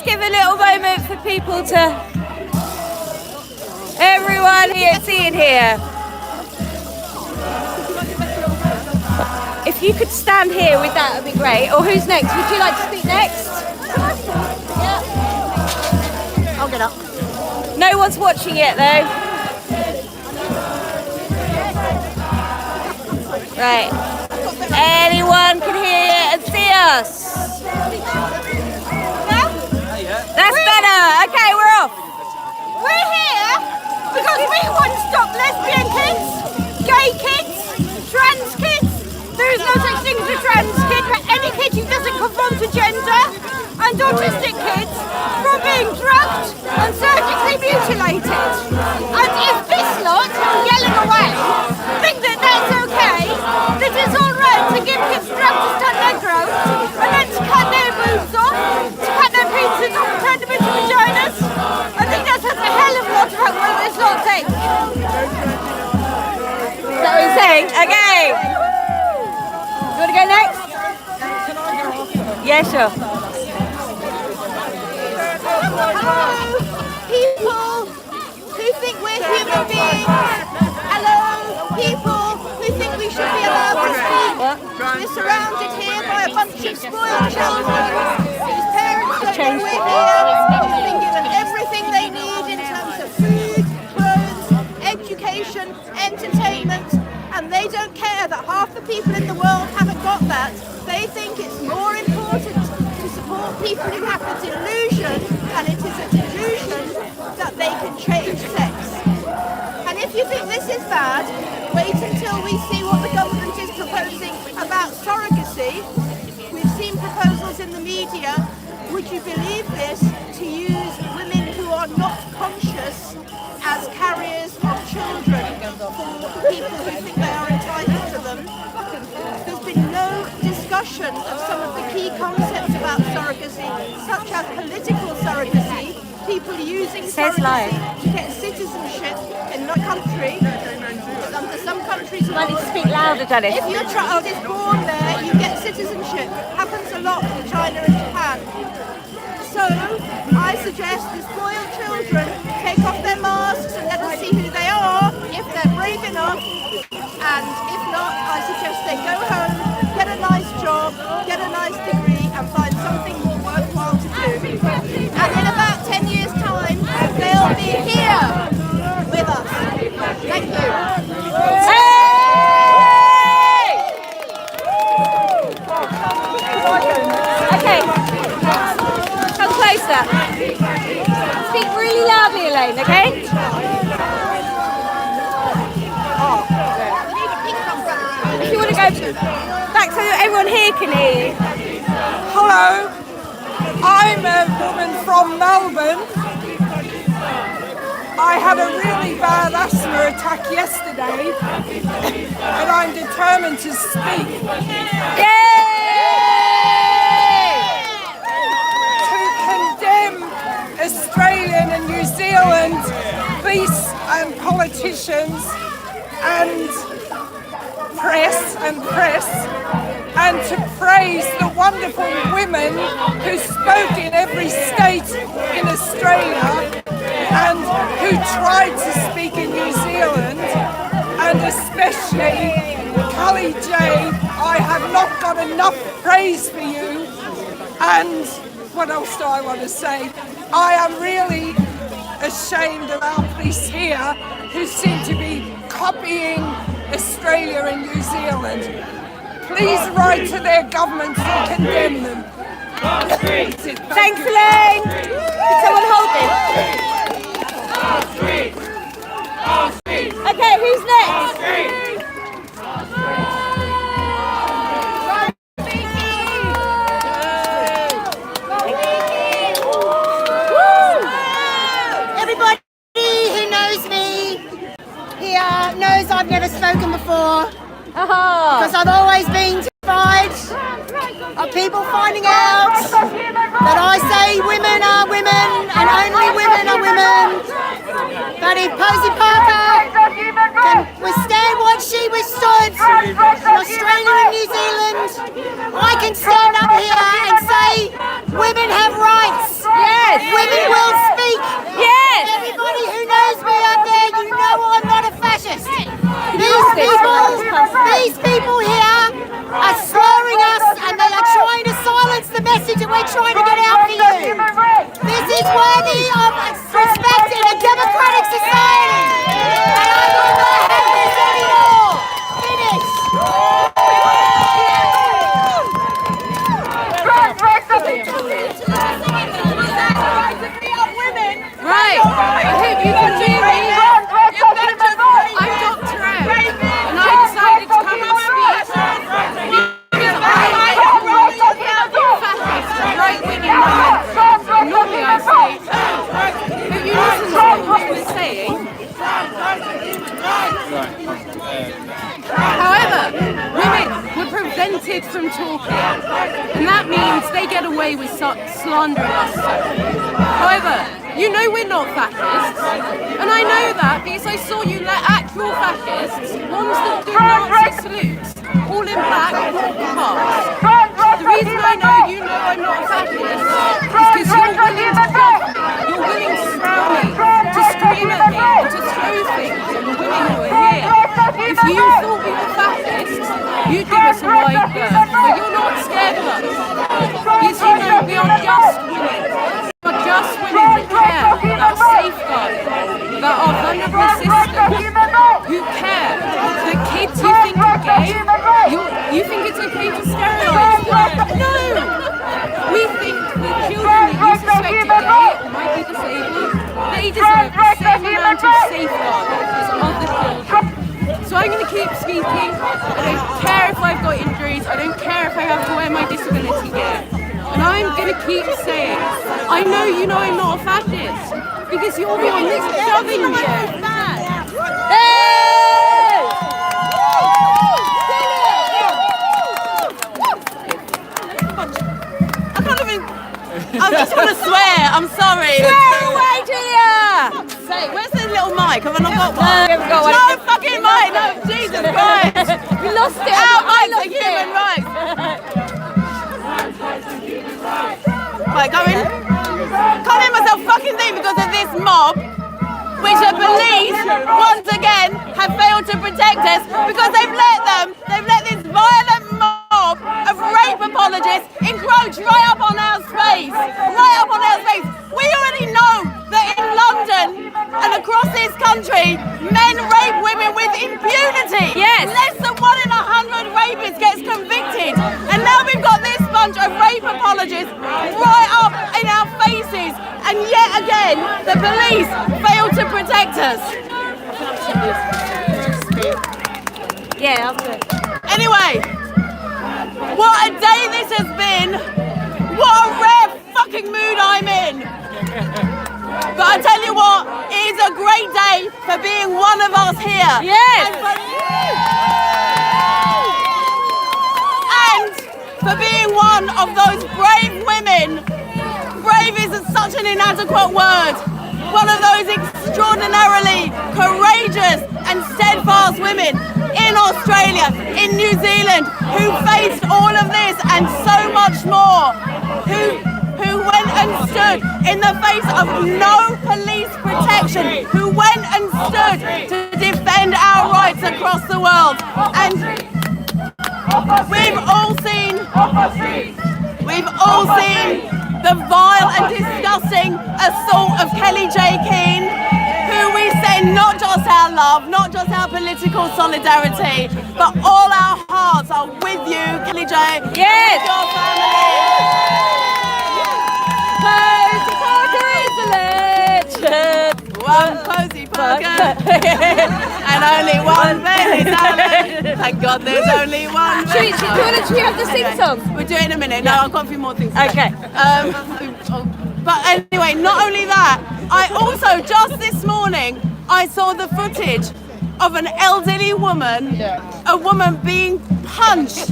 give a little moment for people to... Everyone here, seeing here. If you could stand here with that, would be great. Or who's next? Would you like to speak next? Yeah. I'll get up. No one's watching it though. Right. Anyone can hear and see us? That's better. Okay, we're off. We're here because we want to stop lesbian kids, gay kids, trans kids. There is no such thing as a trans kid, but any kid who doesn't conform to gender, and autistic kids from being drugged and surgically mutilated. And if this lot who are yelling away think that that's okay, that it's all right to give kids drugs to stunt their growth, and then to cut their boobs off, to cut their penises off and turn them into vaginas, I think that says a hell of a lot about what this lot thinks. Is that what you're saying? Okay. You want to go next? Yeah, sure. Hello, people who think we're human beings. Hello, people who think we should be allowed to speak. We're surrounded here by a bunch of spoiled children whose parents don't know we're here. We've been given everything they need in terms of food, clothes, education, entertainment, and they don't care that half the people in the world haven't got that. They think it's more important to support people who have a delusion, and it is a delusion that they can change sex. And if you think this is bad, wait until we see what the government is proposing about surrogacy. We've seen proposals in the media, would you believe this, to use women who are not conscious as carriers of children for people who think they are entitled to them. There's been no discussion of some of the key concepts about surrogacy, such as political surrogacy, people using surrogacy to get citizenship in a country. Under some countries, I need to speak louder, Dennis. if your child is born there, you get citizenship. Happens a lot in China and Japan. So I suggest the spoiled children take off their masks and let us see who they are, if they're brave enough. And if not, I suggest they go home, get a nice job, get a nice degree, and find something more worthwhile to do. And in about 10 years' time, they'll be here with us. Thank you. Okay. Come closer. Speak really loudly, Elaine, okay? If you want to go back so that everyone here can hear you. Hello, I'm a woman from Melbourne. I had a really bad asthma attack yesterday and I'm determined to speak. To condemn Australian and New Zealand police and politicians and press and to praise the wonderful women who spoke in every state in Australia and who tried to speak in New Zealand, and especially Cully J. I have not got enough praise for you. And what else do I want to say? I am really ashamed of our police here who seem to be copying Australia and New Zealand. Please write to their governments and condemn them. Thanks, Elaine. Can someone hold this? Okay, who's next? Everybody who knows me here knows I've never spoken before, because I've always been terrified of people finding out that I say women are women and only women are women. But if Posy Parker can withstand what she withstood in Australia and New Zealand, I can stand up here and say women have rights. Yeah. prohibited from talking, and that means they get away with slandering us. However, you know we're not fascists, and I know that because I saw you let actual fascists, ones that do Nazi salutes, all in black, walk past. The reason I know you know I'm not a fascist is because you're willing to judge me, you're willing to scream me, to scream at me, and to throw things at the women who are here. If you thought we were fascists, you'd give us a wide berth, but you're not scared of us. Because you know we are just women. We are just women that care about safeguarding, about our vulnerable sisters, who care that kids you think are gay, you think it's okay to sterilise them. No! We think that children that you suspect are gay or might be disabled, they deserve the same amount of safeguarding as other children. So I'm going to keep speaking. I don't care if I've got injuries. I don't care if I have to wear my disability gear. And I'm going to keep saying, I know you know I'm not a fascist because you're the one that's shoving me. I can't even. I just want to swear. I'm sorry. Swear away, Julia. Say, where's the little mic? Have I not got one? We haven't got one. No fucking mic. No, Jesus Christ. We lost it. Our mics are human rights. Right, go in. Can't hear myself fucking thing because of this mob, which the police once again have failed to protect us because they've let this violent mob of rape apologists encroach right up on our space. Right up on our space. We already know that in London and across this country, men rape women with impunity. Yes. Less than 1 in 100 rapists gets convicted. And now we've got this bunch of rape apologists right up in our faces. And yet again, the police fail to protect us. Yeah, that's good. Anyway, what a day this has been. What a rare fucking mood I'm in. But I tell you what, it is a great day for being one of us here. Yes. And for being one of those brave women. Brave is such an inadequate word. One of those extraordinarily courageous and steadfast women in Australia, in New Zealand, who faced all of this and so much more, who went and stood in the face of no police protection, who went and stood to defend our rights across the world. And we've all seen the vile and disgusting assault of Kelly J. Keane, who we send not just our love, not just our political solidarity, but all our hearts are with you, Kelly J. Yes. With your family. Cozy Parker is a legend. One Cozy Parker and only one Bailey salad. Thank God there's only one. Should we have the sing song? We'll do it in a minute. No, I've got a few more things to say. Okay. But anyway, not only that, I also just this morning I saw the footage of an elderly woman, a woman being punched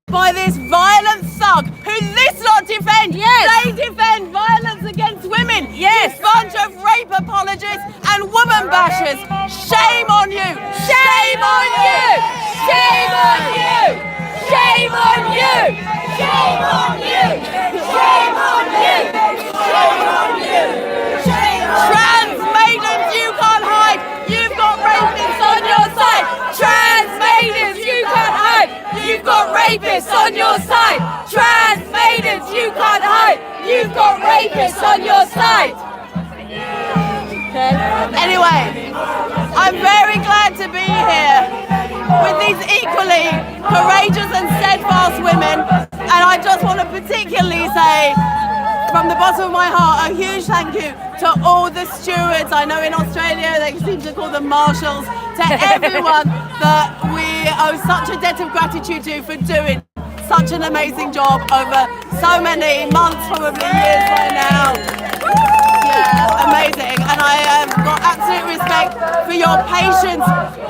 by this violent thug who this lot defend. Yes. They defend violence against women. Yes. This bunch of rape apologists and woman bashers. Shame on you. Shame on you. Shame on you. Shame on you. Shame on you. Shame on you. Shame on you. Trans maidens, you can't hide. You've got rapists on your side. Trans maidens, you can't hide. You've got rapists on your side. Trans maidens, you can't hide. You've got rapists on your side. Anyway, I'm very glad to be here with these equally courageous and steadfast women, and I just want to particularly say from the bottom of my heart a huge thank you to all the stewards. I know in Australia they seem to call them marshals. To everyone that we owe such a debt of gratitude to for doing such an amazing job over so many months, probably years by now. Yeah, amazing. And I have got absolute respect for your patience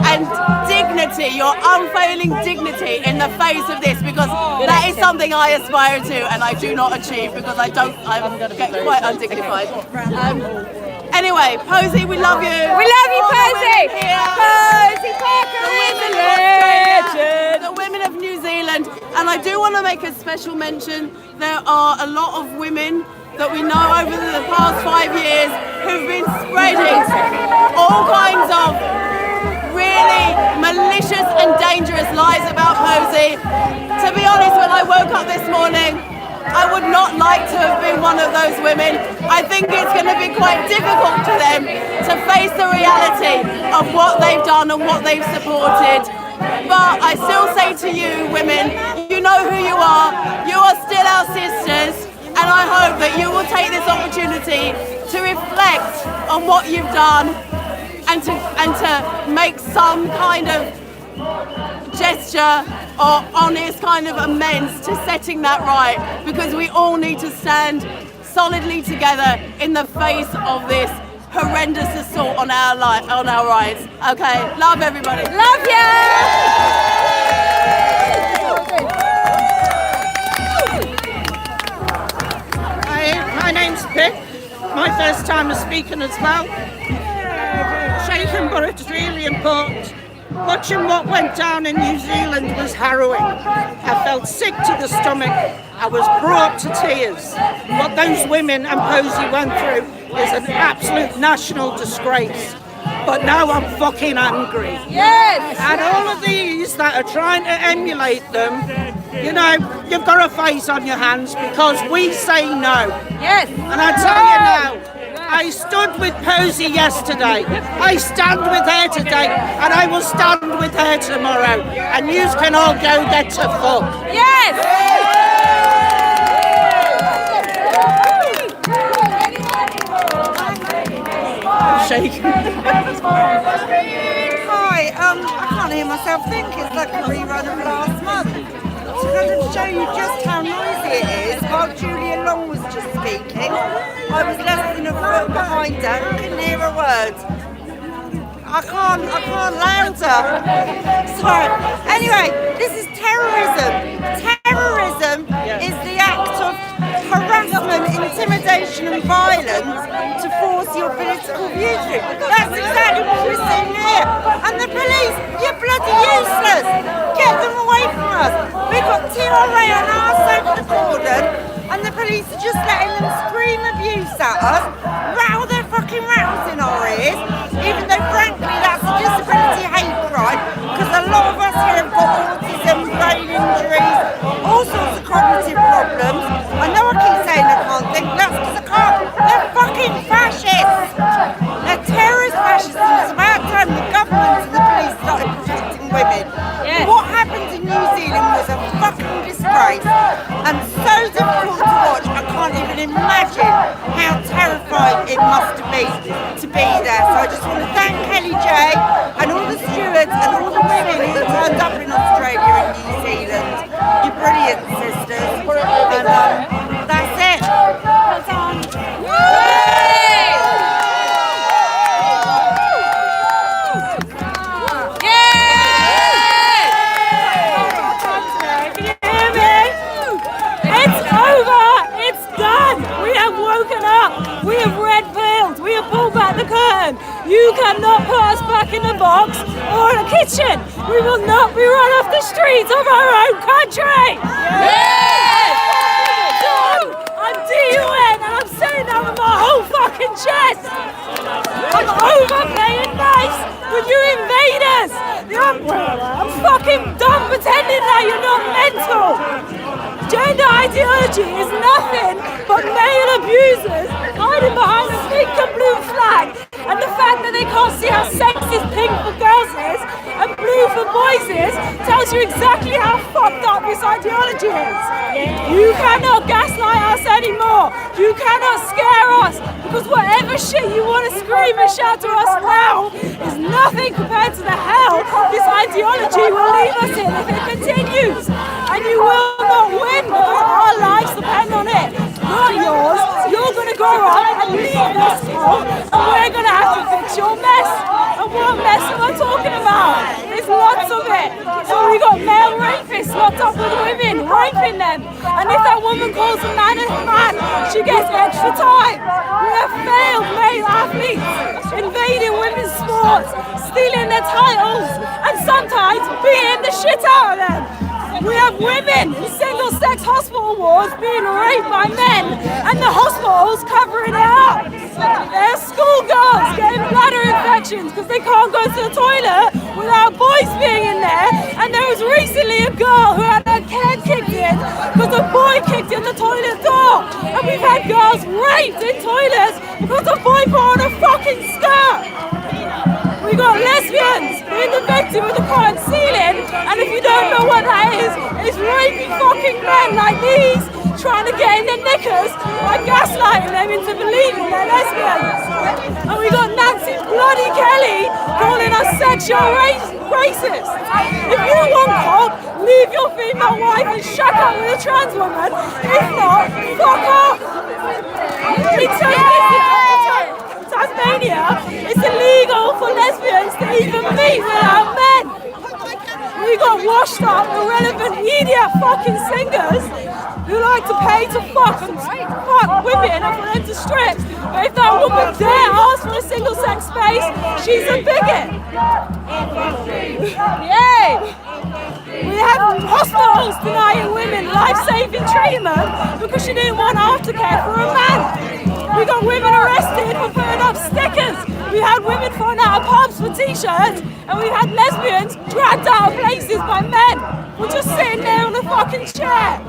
and dignity see your unfailing dignity in the face of this, because that is something I aspire to and I do not achieve because I get quite undignified. Anyway, Posey, we love you. We love you, Posey. Posey Parker is a legend. The women of New Zealand, and I do want to make a special mention. There are a lot of women that we know over the past 5 years who've been spreading all kinds of really malicious and dangerous lies about Posey. To be honest, when I woke up this morning, I would not like to have been one of those women. I think it's going to be quite difficult to them to face the reality of what they've done and what they've supported. But I still say to you, women, you know who you are. You are still our sisters. And I hope that you will take this opportunity to reflect on what you've done and to make some kind of gesture or honest kind of amends to setting that right, because we all need to stand solidly together in the face of this horrendous assault on our rights. Okay, love everybody. Love you. My name's Pip. My first time as speaking as well. Shaking, but it's really important. Watching what went down in New Zealand was harrowing. I felt sick to the stomach. I was brought to tears. What those women and Posey went through is an absolute national disgrace. But now I'm fucking angry. Yes. And all of these that are trying to emulate them, you know, you've got a face on your hands because we say no. Yes. And I tell you now, I stood with Posey yesterday, I stand with her today, and I will stand with her tomorrow. And you can all go get to fuck. Yes. Shaking. Hi, I can't hear myself think. It's like a rerun of last month. To kind of show you just how noisy it is, while Julia Long was just speaking, I was less than a foot behind her and couldn't hear a word. I can't louder. Sorry. Anyway, this is terrorism. Terrorism is the act of harassment, intimidation and violence to force your political view through. That's exactly what we're seeing here. And the police, you're bloody useless. Get them away from us. We've got TRA on our side of the cordon and the police are just letting them scream abuse at us, rattle their fucking rattles in our ears, even though frankly that's a disability hate crime, because a lot of us here have got autism, brain injuries, all sorts of cognitive problems. I know I keep saying I can't think, that's because I can't. They're fucking fascists. They're terrorist fascists, and it's about time the government and the police started protecting women. Yes. What happened in New Zealand was a fucking disgrace and so difficult to watch. I can't even imagine how terrifying it must have been to be there. So I just want to thank Kelly J and all the stewards and all the women who turned up in Australia and New Zealand. You're brilliant, sisters. And that's it. Well done. We have red pilled. We have pulled back the curtain. You cannot put us back in a box or in a kitchen. We will not be run off the streets of our own country. Yes! I'm DUN and I'm saying that with my whole fucking chest. I'm overplaying nice with you invaders. I'm fucking done pretending that you're not mental. Gender ideology is nothing but male abusers hiding behind a pink and blue flag, and the fact that they can't see how sexist pink for girls is and blue for boys is tells you exactly how fucked up this ideology is. You cannot gaslight us anymore. You cannot scare us, because whatever shit you want to scream and shout to us now is nothing compared to the hell this ideology will leave us in if it continues. And you will not win, because our lives depend on it, not yours. You're going to grow up and leave this school, and we're going to have to fix your mess. And what mess am I talking about? There's lots of it. So we got male rapists locked up with women, raping them. And if that woman calls a man a man, she gets extra time. We have failed male athletes, invading women's sports, stealing their titles, and sometimes beating the shit out of them. We have women in single-sex hospital wards being raped by men, and the hospitals covering it up. There are schoolgirls getting bladder infections because they can't go to the toilet without boys being in there. And there was recently a girl who had her can kicked in because a boy kicked in the toilet door. And we've had girls raped in toilets because a boy put on a fucking skirt. We got lesbians being the victim of the current ceiling, and if you don't know what that is, it's raping fucking men like these, trying to get in their knickers by gaslighting them into believing they're lesbians. And we got Nancy Bloody Kelly calling us sexual racist. If you want cock, leave your female wife and shack up with a trans woman. If not, fuck off. Tasmania, it's illegal for lesbians to even meet without men. We got washed up, irrelevant idiot fucking singers who like to pay to fuck women and for them to strip. But if that woman dare ask for a single-sex space, she's a bigot. Yay! We have hospitals denying women life-saving treatment because she didn't want aftercare for a man. We got women arrested for putting up stickers. We had women thrown out of pubs for t-shirts, and we had lesbians dragged out of places by men. We're just sitting there on a fucking chair.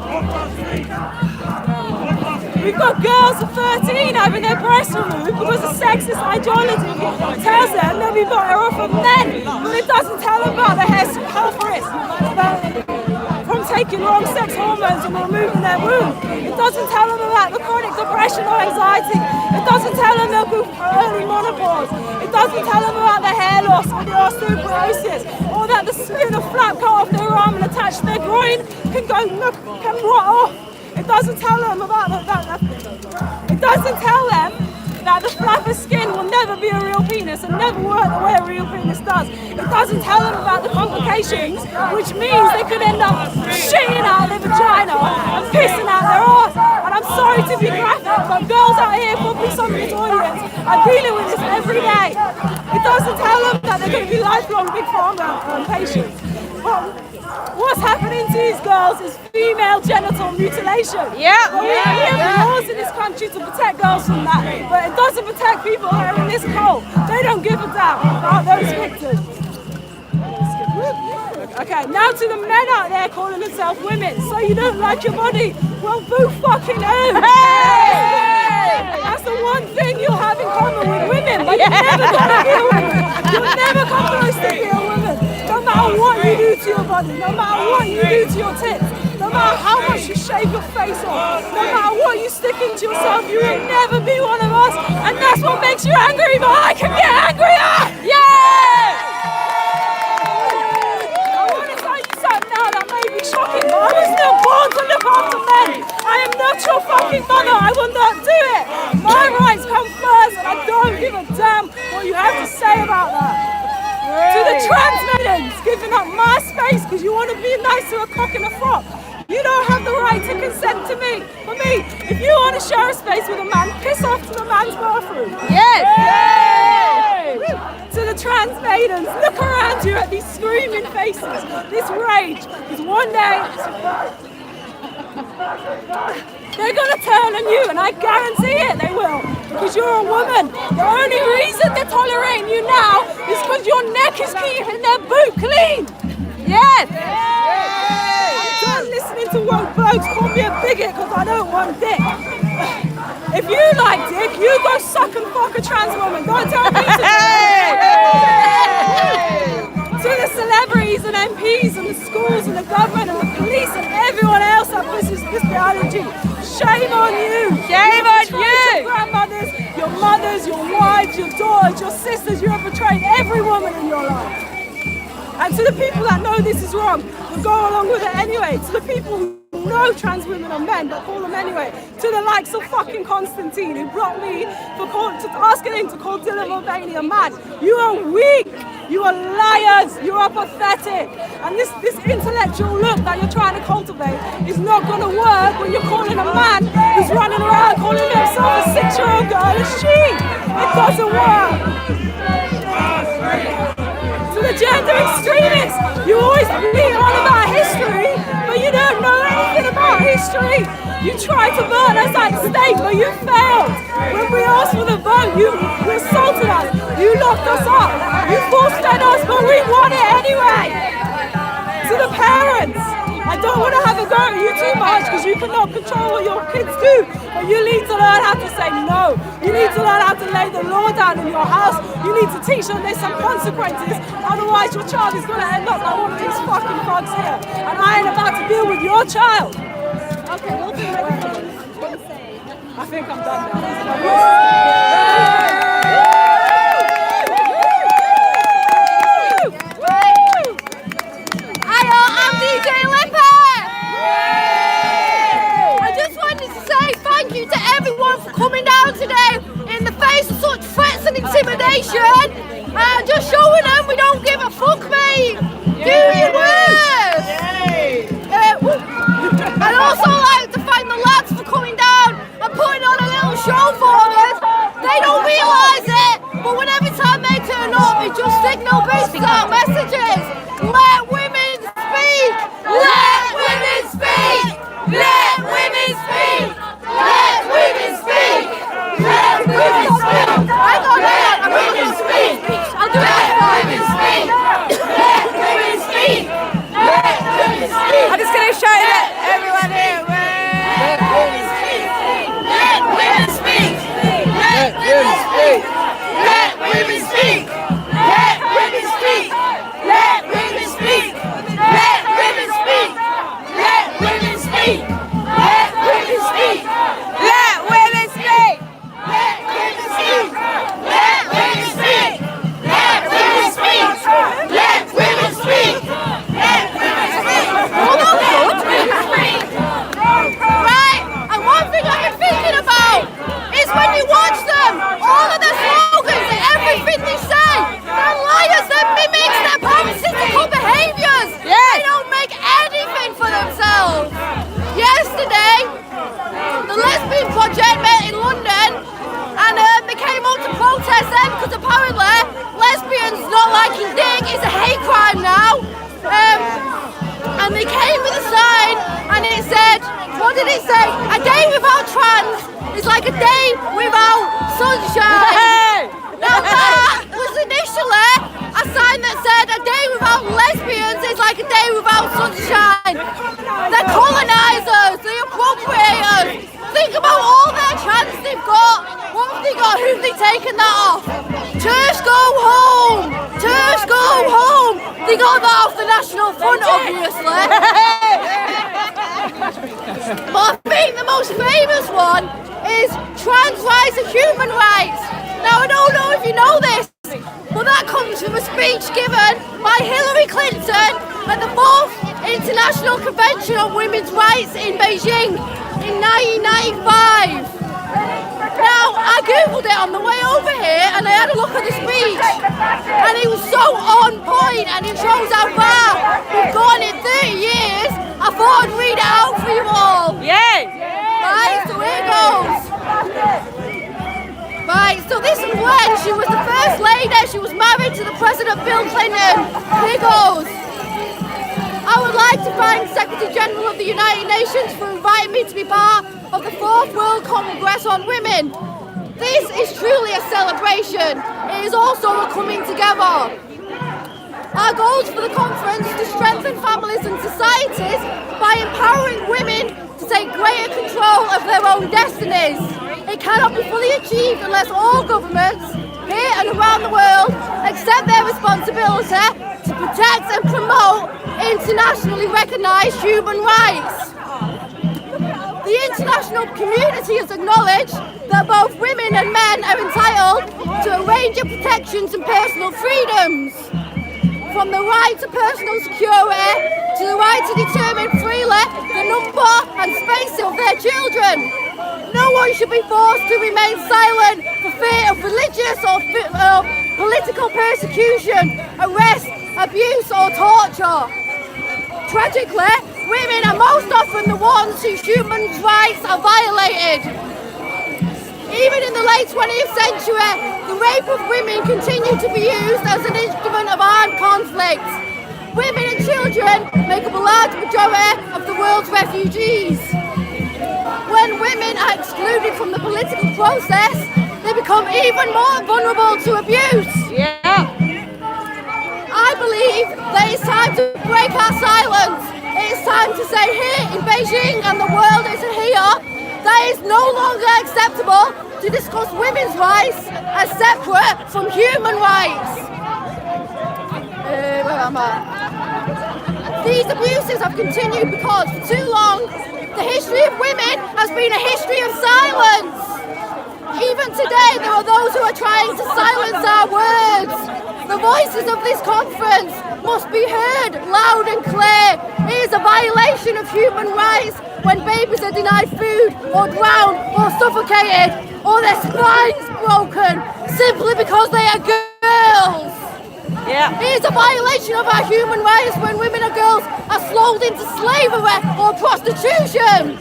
We've got girls of 13 having their breasts removed because a sexist ideology tells them they'll be better off with men, but it doesn't tell them about the health risks from taking wrong sex hormones and removing their womb. It doesn't tell them about the chronic depression or anxiety. It doesn't tell them they'll go for early menopause. It doesn't tell them about the hair loss or the osteoporosis, or that the skin of flap cut off their arm and attached to their groin can rot off. It doesn't tell them about that. It doesn't tell them that the flap of skin will never be a real penis and never work the way a real penis does. It doesn't tell them about the complications, which means they could end up shitting out their vagina and pissing out their arse. And I'm sorry to be graphic, but girls out here, probably some of this audience, are dealing with this every day. It doesn't tell them that they're going to be lifelong big pharma patients. What's happening to these girls is female genital mutilation. Yeah. Well, we have laws in this country to protect girls from that, but it doesn't protect people who are in this cold. They don't give a damn about those victims. Okay, now to the men out there calling themselves women. So you don't like your body? Well, boo fucking who? Hey! That's the one thing you'll have in common with women, but you're never gonna be a woman. You'll never come close to being a woman. No matter what you do to your body, no matter what you do to your tits, no matter how much you shave your face off, no matter what you stick into yourself, you will never be one of us. And that's what makes you angry, but I can get angrier! Yeah! Shocking, but I was still born to look after men. I am not your fucking mother. I will not do it. My rights come first, and I don't give a damn what you have to say about that. To the trans maidens giving up my space because you want to be nice to a cock and a frog. You don't have the right to consent to me. For me, if you want to share a space with a man, piss off to the man's bathroom. Yes. Yay! To the trans maidens, look around you at these screaming faces, this rage, because one day they're going to turn on you, and I guarantee it they will, because you're a woman. The only reason they're tolerating you now is because your neck is keeping their boot clean. Yes! I'm done listening to woke blokes call me a bigot because I don't want dick. If you like dick, you go suck and fuck a trans woman. Don't tell me to. To the celebrities and MPs and the schools and the government and the police and everyone else that pushes this biology, shame on you. Shame on you. Your grandmothers, your mothers, your wives, your daughters, your sisters. You have betrayed every woman in your life. And to the people that know this is wrong, but go along with it anyway. To the people who no trans women or men, but call them anyway. To the likes of fucking Constantine, who blocked me for asking him to call Dylan Mulvaney a man. You are weak. You are liars. You are pathetic. And this intellectual look that you're trying to cultivate is not going to work when you're calling a man who's running around calling himself a 6-year-old girl a she. It doesn't work. To the gender extremists, you always read all about history, but you don't know anything about history. You tried to burn us at stake, but you failed. When we asked for the vote, you assaulted us. You locked us up. You force-fed us, but we won it anyway. To the parents, I don't want to have a go at you too much because you cannot control what your kids do, but you need to learn how to say no. You need to learn how to lay the law down in your house. You need to teach them there's some consequences, otherwise your child is going to end up like one of these fucking thugs here. And I ain't about to deal with your child. Okay, we'll do it. I think I'm done now. Coming down today in the face of such threats and intimidation, just showing them we don't give a fuck, mate. Do your worst. I'd also like to thank the lads for coming down and putting on a little show for us. They don't realise it, but when every time they turn up, it just signal-based our messages. Let women speak. Let women speak. Let women speak. Let women speak! Let women speak! Hang on, I'm women speak! I'll do it! Let women speak! Let women speak! Let women speak! I'm just gonna shout it at everyone here. Let women speak! Let women speak! Let women speak! Let women speak! Let women speak! Let women speak! Let women speak! Let women speak! Let women speak! Let women speak! Let women speak! Let women speak! Let women speak! Let women speak! Let women speak! Right, and one thing I've been thinking about is when you watch them, all of their slogans and everything they say, they're liars, they're mimics, they're parasitical behaviours. They don't make anything for themselves. Yesterday, the Lesbian Project met in London and they came out to protest then because apparently lesbians not liking dick is a hate crime now. And they came with a sign and it said, what did it say? A day without trans is like a day without sunshine. Now that was initially a sign that said a day without lesbians is like a day without sunshine. They're colonisers, they're appropriators. Think about all their trans they've got. What have they got? Who've they taken that off? Tersh, go home! Tersh, go home! They got that off the National Front, obviously. But I think the most famous one is trans rights and human rights. Now, I don't know if you know this, but that comes from a speech given by Hillary Clinton at the 4th International Convention on Women's Rights in Beijing in 1995. Now, I googled it on the way over here and I had a look at the speech and it was so on point and it shows how far we've gone in 30 years. I thought I'd read it out for you all. Yay! Right, so here goes. Right, so this is when she was the first lady. She was married to the President Bill Clinton. Here goes. I would like to thank Secretary General of the United Nations for inviting me to be part of the 4th World Congress on Women. This is truly a celebration. It is also a coming together. Our goals for the conference is to strengthen families and societies by empowering women to take greater control of their own destinies. It cannot be fully achieved unless all governments, here and around the world, accept their responsibility to protect and promote internationally recognised human rights. The international community has acknowledged that both women and men are entitled to a range of protections and personal freedoms. from the right to personal security to the right to determine freely the number and space of their children. No one should be forced to remain silent for fear of religious or political persecution, arrest, abuse or torture. Tragically, women are most often the ones whose human rights are violated. Even in the late 20th century, the rape of women continued to be used as an instrument of armed conflict. Women and children make up a large majority of the world's refugees. When women are excluded from the political process, they become even more vulnerable to abuse. Yeah. I believe that it's time to break our silence. It's time to say here in Beijing and the world is here that it's no longer acceptable to discuss women's rights as separate from human rights. Where am I? These abuses have continued because for too long the history of women has been a history of silence. Even today there are those who are trying to silence our words. The voices of this conference must be heard loud and clear. It is a violation of human rights when babies are denied food or drowned or suffocated or their spines broken simply because they are girls. Yeah. It is a violation of our human rights when women and girls are sold into slavery or prostitution.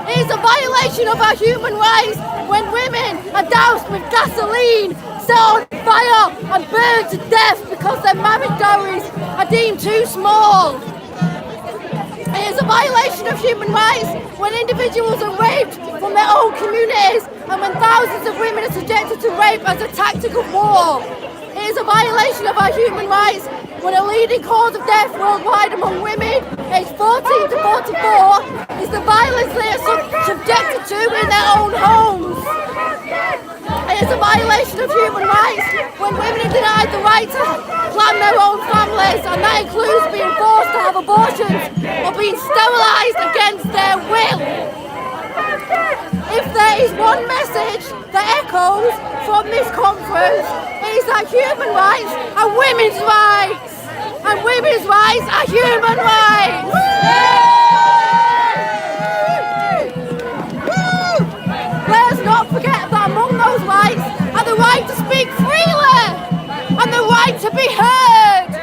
It is a violation of our human rights when women are doused with gasoline, set on fire and burned to death because their marriage dowries are deemed too small. It is a violation of human rights when individuals are raped from their own communities and when thousands of women are subjected to rape as a tactic of war. It is a violation of our human rights when a leading cause of death worldwide among women aged 14 to 44 is the violence they are subjected to in their own homes. It is a violation of human rights when women are denied the right to plan their own families, and that includes being forced to have abortions or being sterilised against their will. If there is one message that echoes from this conference, it is that human rights are women's rights, and women's rights are human rights. Let us not forget that among those rights are the right to speak freely and the right to be heard.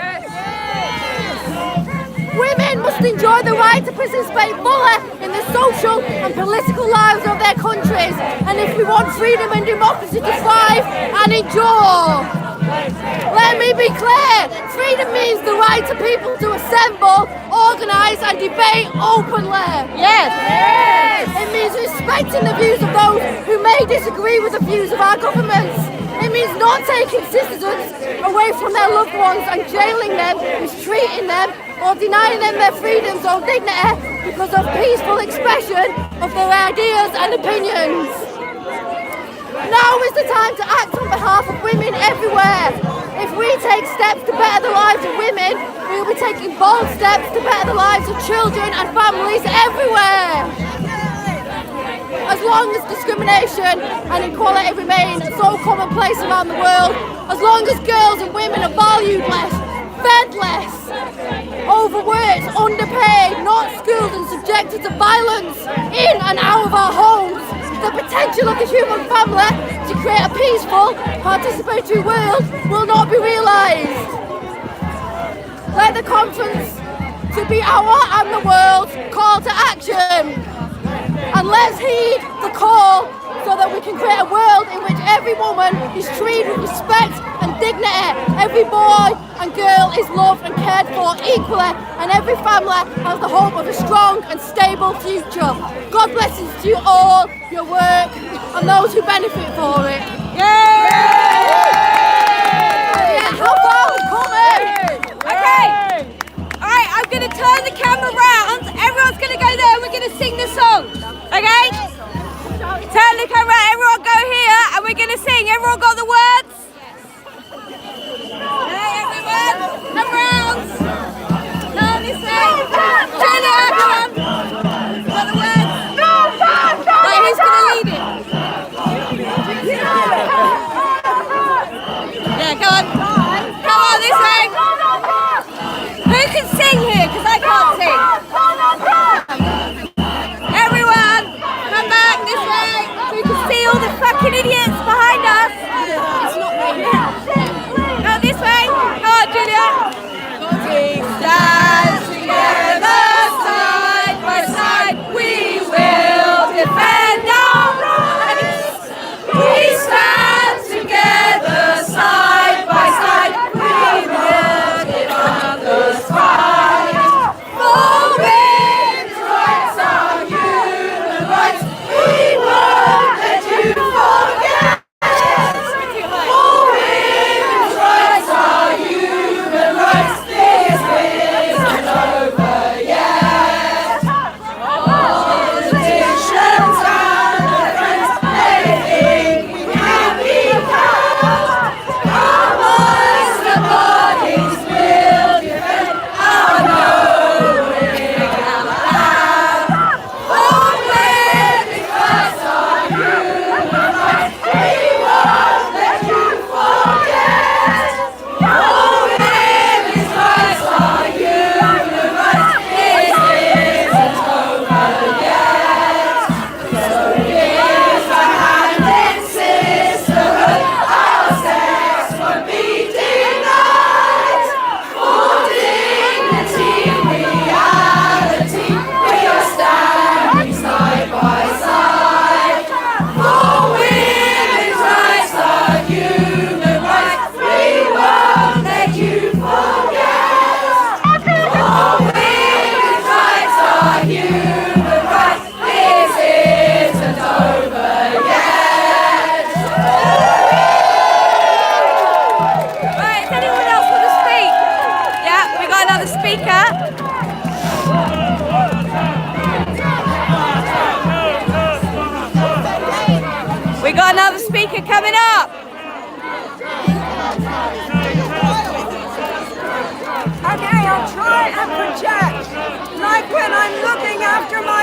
Women must enjoy the right to participate fully in the social and political lives of their countries, and if we want freedom and democracy to thrive and endure. Let me be clear, freedom means the right to people to assemble, organise and debate openly. Yes. It means respecting the views of those who may disagree with the views of our governments. It means not taking citizens away from their loved ones and jailing them, mistreating them or denying them their freedoms or dignity because of peaceful expression of their ideas and opinions. Now is the time to act on behalf of women everywhere. If we take steps to better the lives of women, we will be taking bold steps to better the lives of children and families everywhere. As long as discrimination and inequality remain so commonplace around the world, as long as girls and women are valued less, fed less, overworked, underpaid, not schooled and subjected to violence in and out of our homes, the potential of the human family to create a peaceful, participatory world will not be realised. Let the conference to be our and the world's call to action. And let's heed the call so that we can create a world in which every woman is treated with respect and dignity, every boy and girl is loved and cared for equally, and every family has the hope of a strong and stable future. God blesses to you all, your work, and those who benefit for it. Yay! Yeah, how far we've come in! Okay. Alright, I'm going to turn the camera round. Everyone's going to go there and we're going to sing the song. Okay? Turn the camera, everyone go here and we're going to sing. Everyone got the words? Hey everyone, come round. No, this way. Turn it out, everyone. Got the words? Right, who's going to lead it?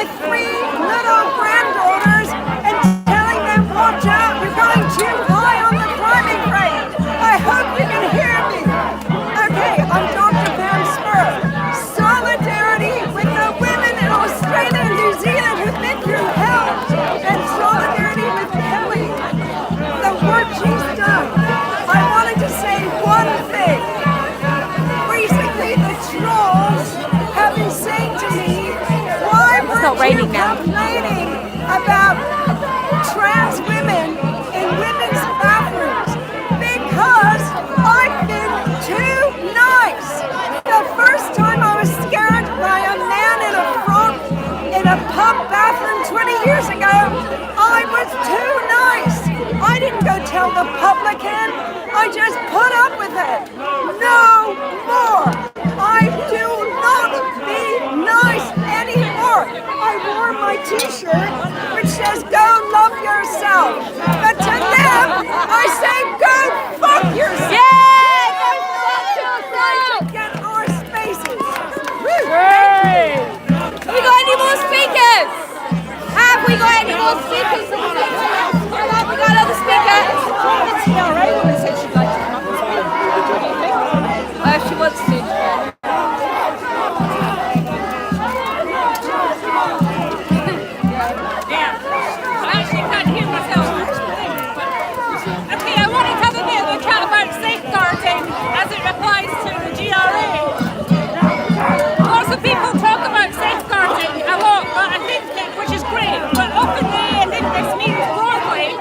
my 3 little granddaughters and telling them, watch out, you're going too high on the climbing rate. I hope you can hear me. Okay, I'm Dr. Pam Spur. Solidarity with the women in Australia and New Zealand who've been through hell, and solidarity with Kelly. The work she's done. I wanted to say one thing. Recently, the trolls have been saying to me, why weren't you complaining about trans women in women's bathrooms? Because I've been too nice. The first time I was scared by a man in a frock in a pub bathroom 20 years ago, I was too nice. I didn't go tell the publican. I just put up with it. No more. I do not be nice anymore. I wore my t-shirt which says go love yourself. But to them, I say go fuck yourself. Yeah, go fuck yourself. To get our spaces. Have we got any more speakers? Have we got any more speakers? Have we got another speaker? The TRA woman said she'd like to come up and speak. Oh, she wants to. I actually can't hear myself. Okay, I want to have a bit of a chat about safeguarding as it applies to the GRA. Lots of people talk about safeguarding a lot, but I think, which is great, but often they think this means broadly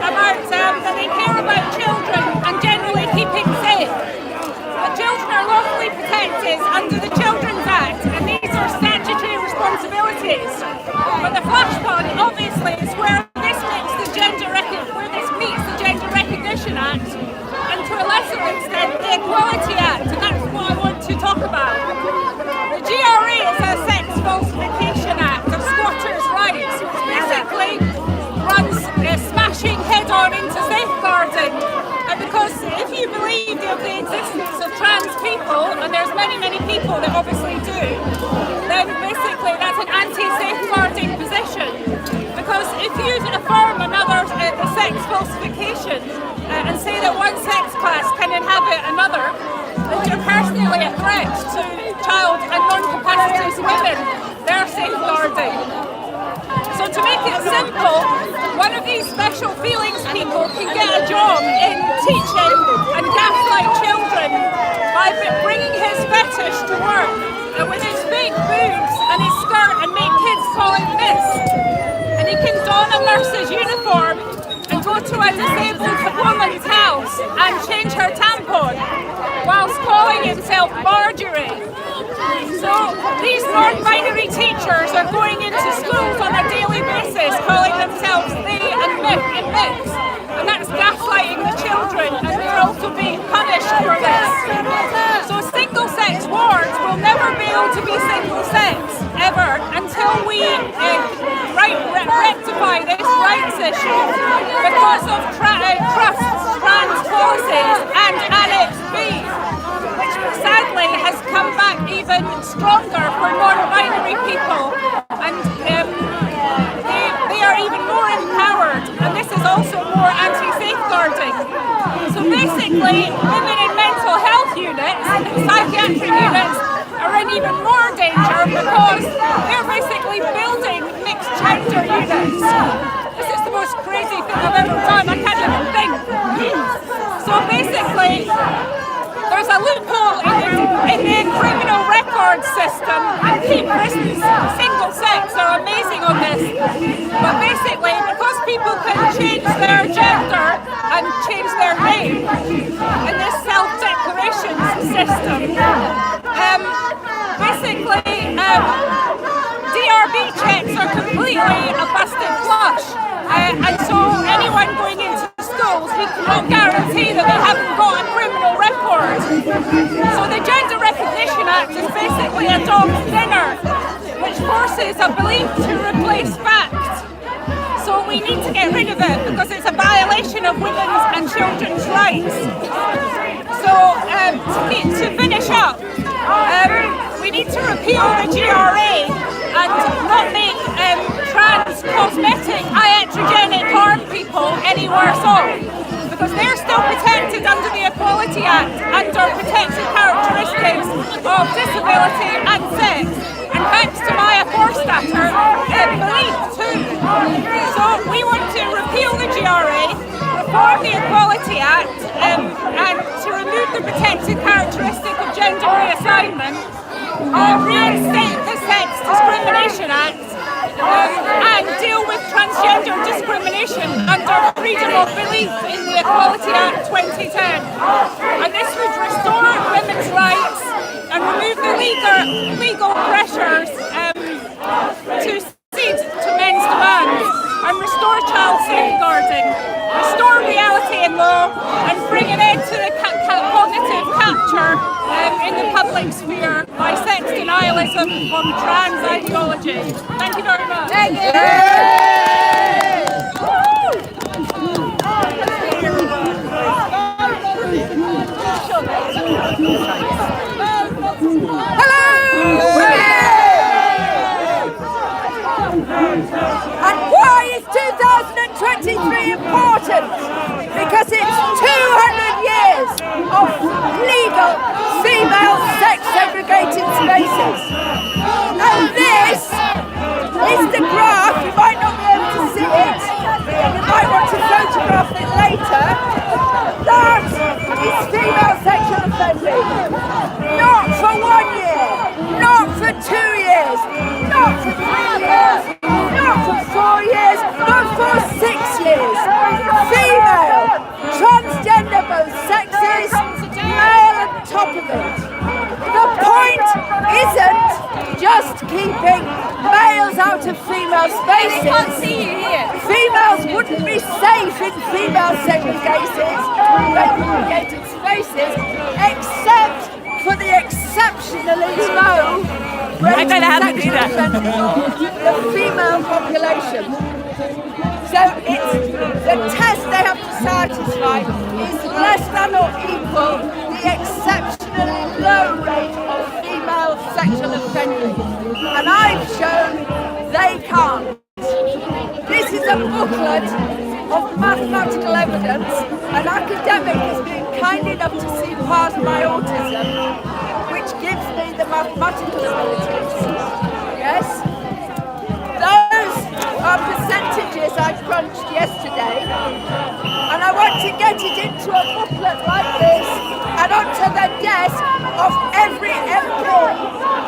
about that they care about children and generally keeping safe. But children are lawfully protected under the Children's Act, and these are statutory responsibilities. But the flashpoint, obviously, is where this meets the Gender Recognition Act, and to a lesser extent, the Equality Act, and that's what I want to talk about. The GRA is a sex falsification act of squatters' rights, which basically runs smashing head-on into safeguarding. And because if you believe of the existence of trans people, and there's many, many people that obviously do, then basically that's an anti-safeguarding position. Because if you affirm another the sex falsification and say that one sex class can inhabit another, then you're personally a threat to child and non-capacitous women. They're safeguarding. So to make it simple, one of these special feelings people can get a job in teaching and gaslight children by bringing his fetish to work and with his fake boobs and his skirt and make kids call him miss. And he can don a nurse's uniform and go to a disabled woman's house and change her tampon whilst calling himself Marjorie. So these non-binary teachers are going into schools on a daily basis calling themselves they and mix, and that's gaslighting the children, and they're also being punished for this. So single-sex wards will never be able to be single-sex ever until we rectify this rights issue because of Trust's trans policies and Annex B, which sadly has come back even stronger for non-binary people, and they are even more empowered, and this is also more anti-safeguarding. So basically, women in mental health units, psychiatric units, are in even more danger because they're basically building mixed gender units. This is the most crazy thing I've ever done, I can't even think. So basically, there's a loophole in the criminal record system, and key prisons, single sex, are amazing on this. But basically, because people can change their gender and change their name in this self-declaration system, basically, DRB checks are completely a busted flush. And so anyone going into schools, we cannot guarantee that they haven't got a criminal record. So the Gender Recognition Act is basically a dog's dinner, which forces a belief to replace fact. So we need to get rid of it because it's a violation of women's and children's rights. So to finish up, we need to repeal the GRA and not make trans, cosmetic, iatrogenic harm people any worse off, because they're still protected under the Equality Act under protected characteristics of disability and sex, and thanks to Maya Forstater, belief too. So we want to repeal the GRA, reform the Equality Act, and to remove the protected characteristic of gender reassignment, reinstate the Sex Discrimination Act, and deal with transgender discrimination under freedom of belief in the Equality Act 2010. And this would restore women's rights and remove the legal pressures to cede to men's demands, and restore child safeguarding, restore reality in law, and bring an end to the cognitive capture in the public sphere by sex denialism from trans ideology. Thank you very much. Thank you. And why is 2023 important? Because it's 200 years of legal female sex segregated spaces. And this is the graph. You might not be able to see it, you might want to photograph it later. That is female sexual offending. Not for 1 year, not for 2 years, not for 3 years, not for 4 years, not for 6 years. Female, transgender, both sexes, male on top of it. The point isn't just keeping males out of female spaces. I can't see you here. Females wouldn't be safe in female segregated spaces, except for the exceptionally low rate of sexual offending the female population. So it's the test they have to satisfy is less than or equal the exceptionally low rate of female sexual offending. And I've shown they can't. This is a booklet of mathematical evidence. An academic has been kind enough to see past my autism, which gives me the mathematical abilities. Yes? Those are percentages I crunched yesterday, and I want to get it into a booklet like this and onto the desk of every MP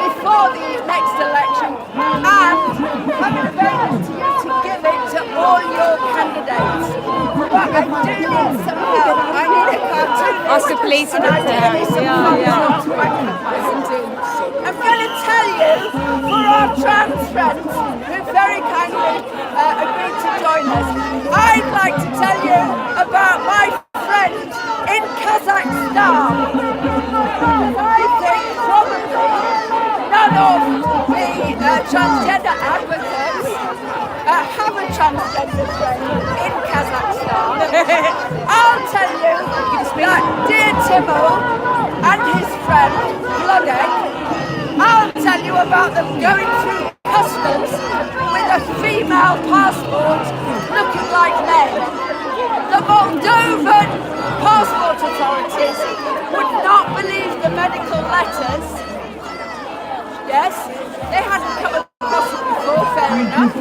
before the next election, and have it available to you to give it to all your candidates. But I do need some help. I need a cartoon. Ask the police and I do need some funds to magnify. I'm going to tell you, for our trans friends who very kindly agreed to join us, I'd like to tell you about my friend in Kazakhstan. I think probably none of the transgender advocates have a transgender friend in Kazakhstan. I'll tell you that dear Timo and his friend Vlodek, I'll tell you about them going through customs with a female passport looking like men. The Moldovan passport authorities would not believe the medical letters. Yes, they hadn't come across it before, fair enough.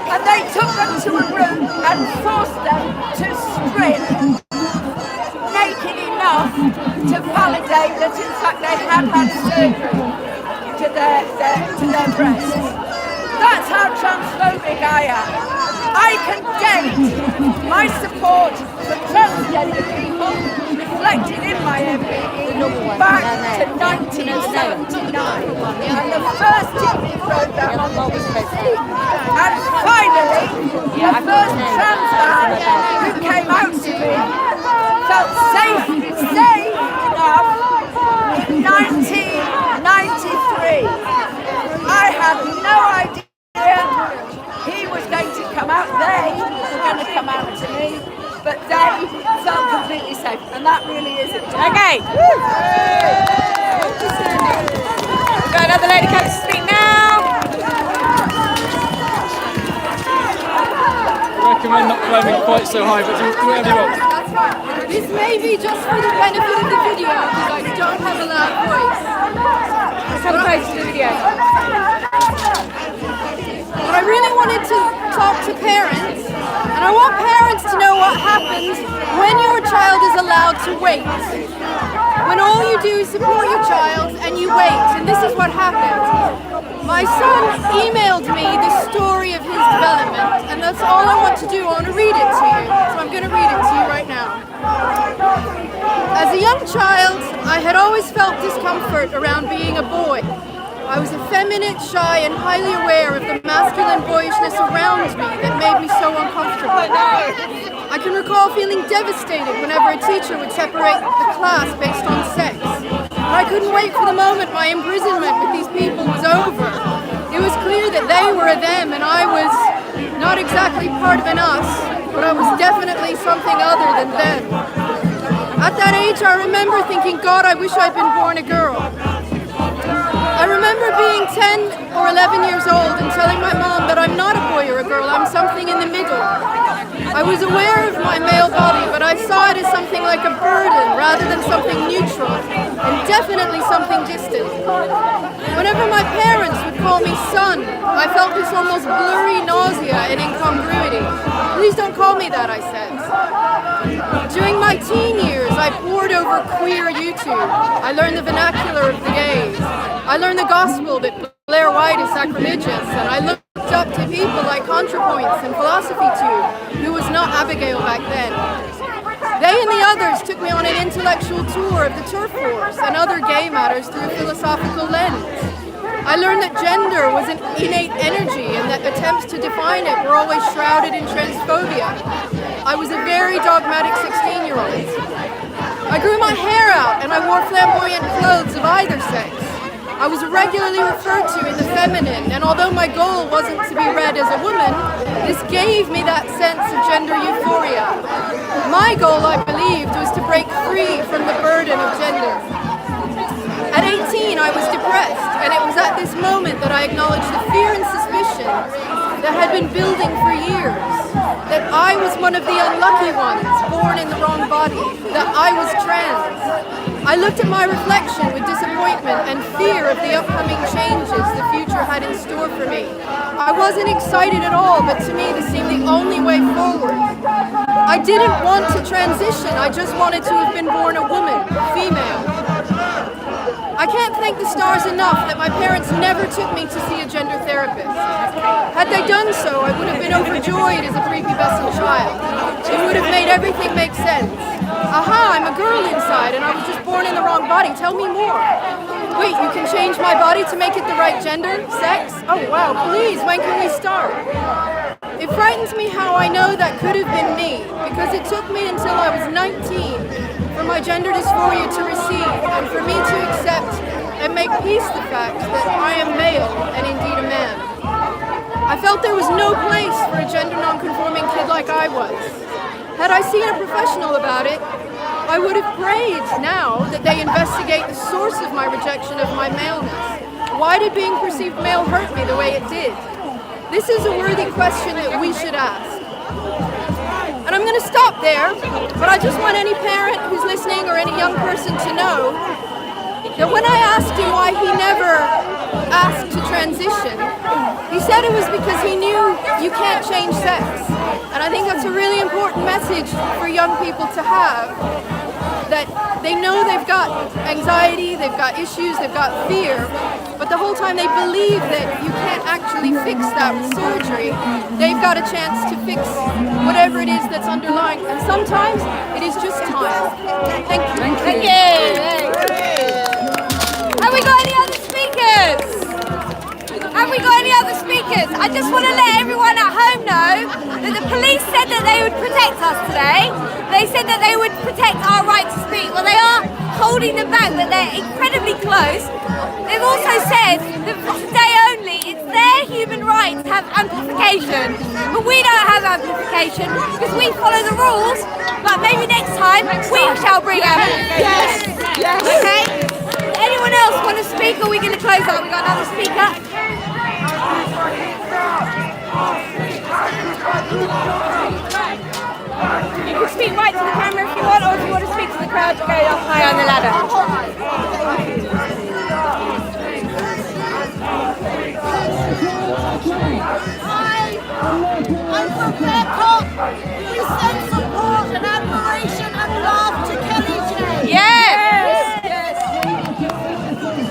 And they took them to a room and forced them to strip naked enough to validate that in fact they had had surgery to their breasts. That's how transphobic I am. I can date my support for transgender people reflected in my MBE back to 1979 and the first TV programme on the BBC. And finally, the first trans man who came out to me felt safe enough in 1993. I had no idea he was going to come out. They were going to come out to me, but they felt completely safe, and that really is it. Okay. We've got another lady coming to speak now. I recommend not climbing quite so high, but do whatever you want. This may be just for the benefit of the video because I don't have a loud voice. Let's have a close to the video. But I really wanted to talk to parents, and I want parents to know what happens when your child is allowed to wait. When all you do is support your child and you wait, and this is what happened. My son emailed me the story of his development, and that's all I want to do. I want to read it to you, so I'm going to read it to you right now. As a young child, I had always felt discomfort around being a boy. I was effeminate, shy, and highly aware of the masculine boyishness around me that made me so uncomfortable. I can recall feeling devastated whenever a teacher would separate the class based on sex. But I couldn't wait for the moment my imprisonment with these people was over. It was clear that they were a them and I was not exactly part of an us, but I was definitely something other than them. At that age, I remember thinking, God, I wish I'd been born a girl. I remember being 10 or 11 years old and telling my mom that I'm not a boy or a girl, I'm something in the middle. I was aware of my male body, but I saw it as something like a burden rather than something neutral, and definitely something distant. Whenever my parents would call me son, I felt this almost blurry nausea and incongruity. Please don't call me that, I said. During my teen years, I pored over queer YouTube. I learned the vernacular of the gays. I learned the gospel that Blair White is sacrilegious, and I looked up to people like ContraPoints and Philosophy Tube, who was not Abigail back then. They and the others took me on an intellectual tour of the turf wars and other gay matters through a philosophical lens. I learned that gender was an innate energy and that attempts to define it were always shrouded in transphobia. I was a very dogmatic 16-year-old. I grew my hair out and I wore flamboyant clothes of either sex. I was regularly referred to in the feminine, and although my goal wasn't to be read as a woman, this gave me that sense of gender euphoria. My goal, I believed, was to break free from the burden of gender. At 18, I was depressed, and it was at this moment that I acknowledged the fear and suspicion that had been building for years, that I was one of the unlucky ones born in the wrong body, that I was trans. I looked at my reflection with disappointment and fear of the upcoming changes the future had in store for me. I wasn't excited at all, but to me this seemed the only way forward. I didn't want to transition, I just wanted to have been born a woman, female. I can't thank the stars enough that my parents never took me to see a gender therapist. Had they done so, I would have been overjoyed as a prepubescent child. It would have made everything make sense. Aha, I'm a girl inside and I was just born in the wrong body. Tell me more. Wait, you can change my body to make it the right gender? Sex? Oh wow, please, when can we start? It frightens me how I know that could have been me, because it took me until I was 19 for my gender dysphoria to recede and for me to accept and make peace the fact that I am male and indeed a man. I felt there was no place for a gender non-conforming kid like I was. Had I seen a professional about it, I would have prayed now that they investigate the source of my rejection of my maleness. Why did being perceived male hurt me the way it did? This is a worthy question that we should ask. And I'm going to stop there, but I just want any parent who's listening or any young person to know that when I asked him why he never asked to transition, he said it was because he knew you can't change sex. And I think that's a really important message for young people to have, that they know they've got anxiety, they've got issues, they've got fear, but the whole time they believe that you can't actually fix that with surgery. They've got a chance to fix whatever it is that's underlying, and sometimes it is just time. Thank you. Thank you. Have we got any other speakers? Have we got any other speakers? I just want to let everyone at home know that the police said that they would protect us today. They said that they would protect our right to speak. Well, they are holding them back, but they're incredibly close. They've also said that for today only, it's their human right to have amplification. But we don't have amplification because we follow the rules. But maybe next time we shall bring amplification. Yes. Okay? Anyone else? else want to speak, or are we going to close out? We got another speaker. You can speak right to the camera if you want, or if you want to speak to the crowd, go up high on the ladder. I'm from Faircott. We send support and admiration and love to Kelly J. Yes!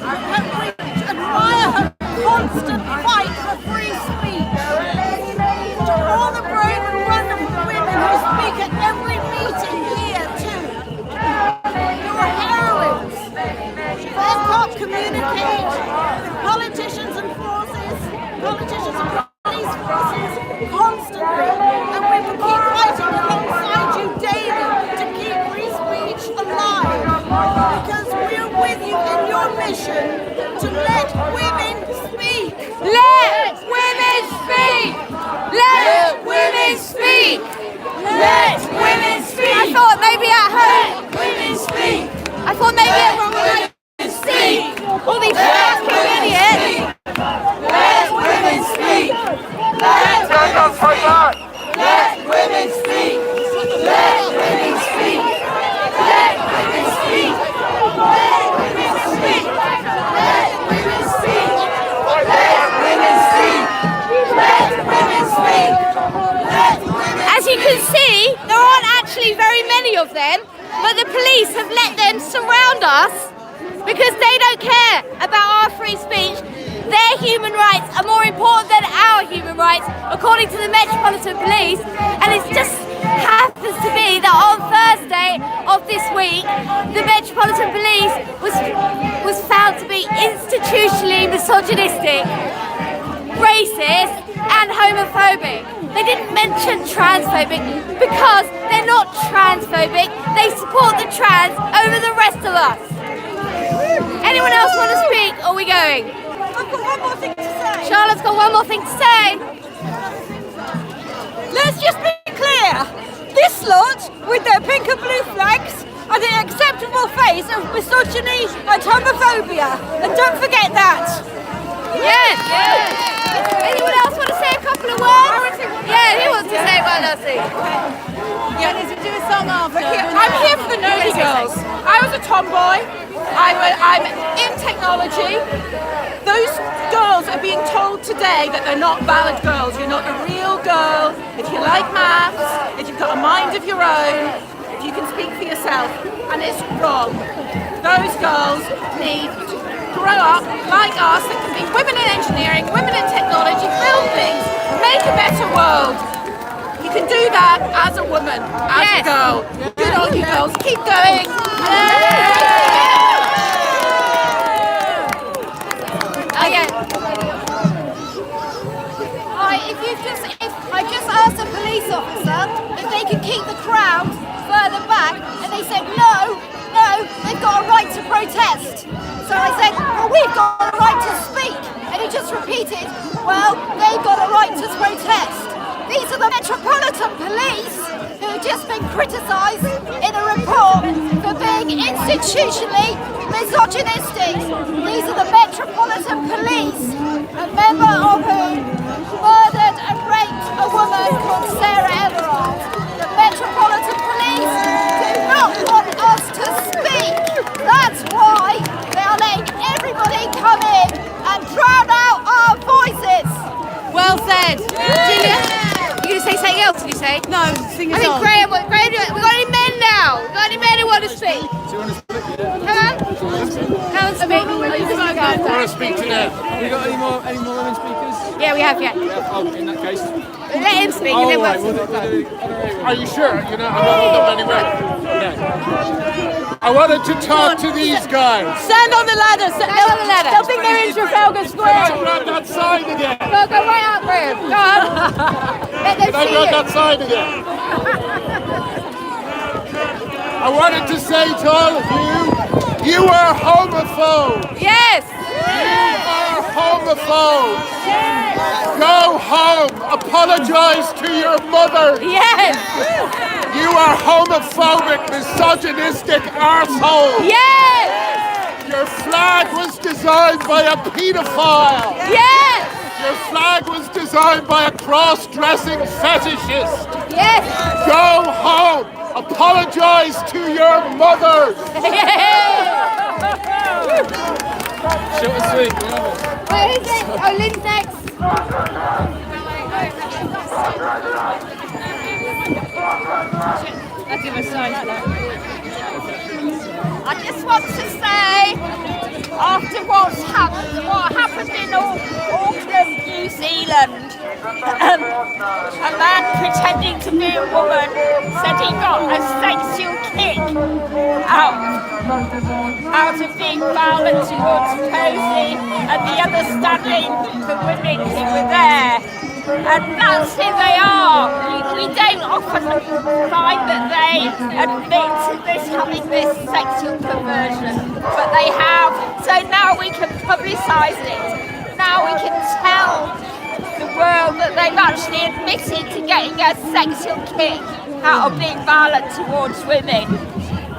And we admire her constant fight for free speech. To all the brave and wonderful women who speak at every meeting here too. You're heroines. Faircott communicate with politicians and forces, politicians and police forces constantly, and we will keep fighting alongside you daily to keep free speech alive, because we're with you in your mission to let women speak. Let women speak! Let women speak! Let women speak! I thought maybe at home. Let women speak! I thought maybe everyone would like to speak! All these fucking idiots! Let women speak! Let women speak! Let women speak! Let women speak! Let women speak! Let women speak! Let women speak! Let women speak! Let women speak! As you can see, there aren't actually very many of them, but the police have let them surround us because they don't care about our free speech. Their human rights are more important than our human rights, according to the Metropolitan Police. And it just happens to be that on Thursday of this week, the Metropolitan Police was found to be institutionally misogynistic, racist and homophobic. They didn't mention transphobic because they're not transphobic. They support the trans over the rest of us. Anyone else want to speak? Or are we going? I've got one more thing to say. Charlotte's got one more thing to say. Let's just be clear. This lot, with their pink and blue flags, are the acceptable face of misogyny and homophobia. And don't forget that. Yes. Anyone else want to say a couple of words? Yeah, who wants to say one, Lucy? Yeah, need to do a song after. I'm here for the nerdy girls. I was a tomboy. I'm in technology. Those girls are being told today that they're not valid girls. You're not a real girl. If you like maths, if you've got a mind of your own, if you can speak for yourself, and it's wrong. Those girls need to grow up like us, that can be women in engineering, women in technology, build things, make a better world. You can do that as a woman, as a girl. Good on you girls, keep going. I just asked a police officer if they could keep the crowd further back, and they said no, they've got a right to protest. So I said, well, we've got a right to speak, and he just repeated, well, they've got a right to protest. These are the Metropolitan Police who have just been criticised in a report for being institutionally misogynistic. These are the Metropolitan Police, a member of whom murdered and raped a woman called Sarah Everard. The Metropolitan Police do not want us to speak. That's why they are letting everybody come in and drown out our voices. Well said. Julia, you going to say something else, did you say? No, sing a I think song. Graham, we got any men now? We got any men who want to speak? Come on. Come and speak. I want to speak to them. Have we got any more women speakers? Yeah, we have, yeah. Oh, in that case. Let him speak and then right, we'll are you sure? You're not holding them anyway? Okay. I wanted to talk to these guys. Stand on the ladder. Stand on the ladder. They'll think they're in Trafalgar Square. Can I run that side again? Go right up, Graham. Go on. Let them Can I see run you. that side again? I wanted to say to all of you, you are homophobes. Yes. You are homophobes. Go home. Apologize to your mother. Yes. You are homophobic, misogynistic arsehole. Yes. Your flag was designed by a paedophile. Yes! Your flag was designed by a cross-dressing fetishist. Yes! Go home. Apologize to your mothers. Short and sweet. Wait, who's next? Oh, Lynn's next. I'll give a sign for that. I just want to say, after what happened in Auckland, New Zealand, a man pretending to be a woman said he got a sexual kick out of being violent towards Posey and the other standing for women who were there. And that's who they are. We don't often find that they admit to having this sexual perversion, but they have. So now we can publicise it. Now we can tell the world that they've actually admitted to getting a sexual kick out of being violent towards women.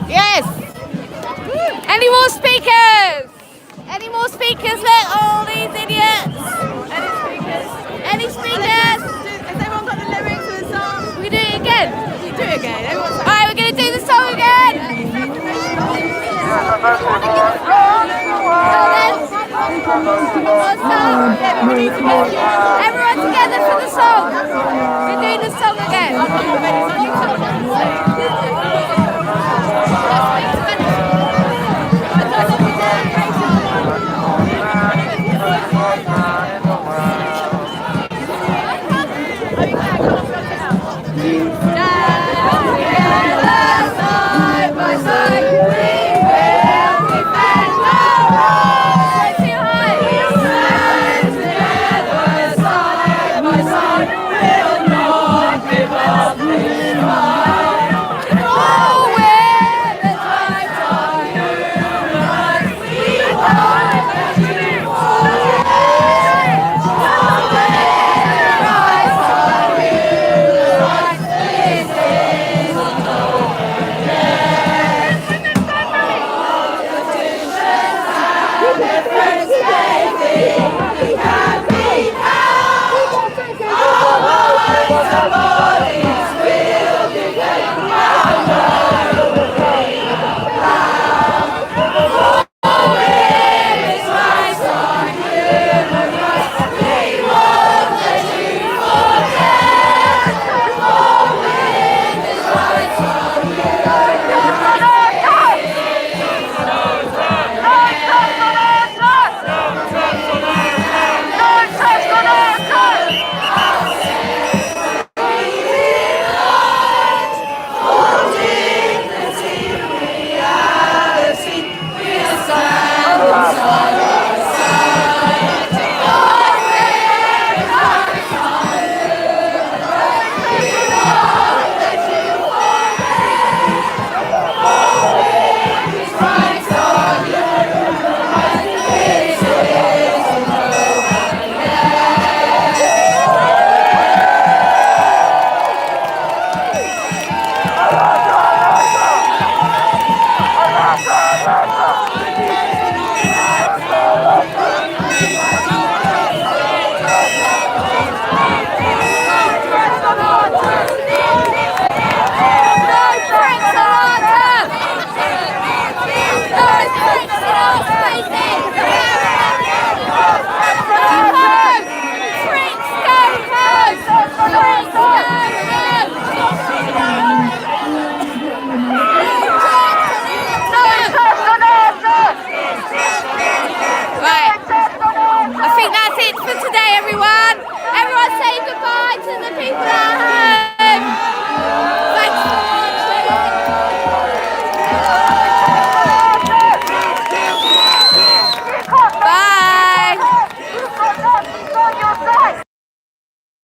Yes! Any more speakers? Any more speakers? Let all these idiots! Any speakers? Any speakers? Has everyone got the lyrics of the song? We do it again. You do it again. Alright, we're going to do the song again. Everyone together for the song. We're doing the song again. Right, I think that's it for today, everyone. Everyone say goodbye to the people at home.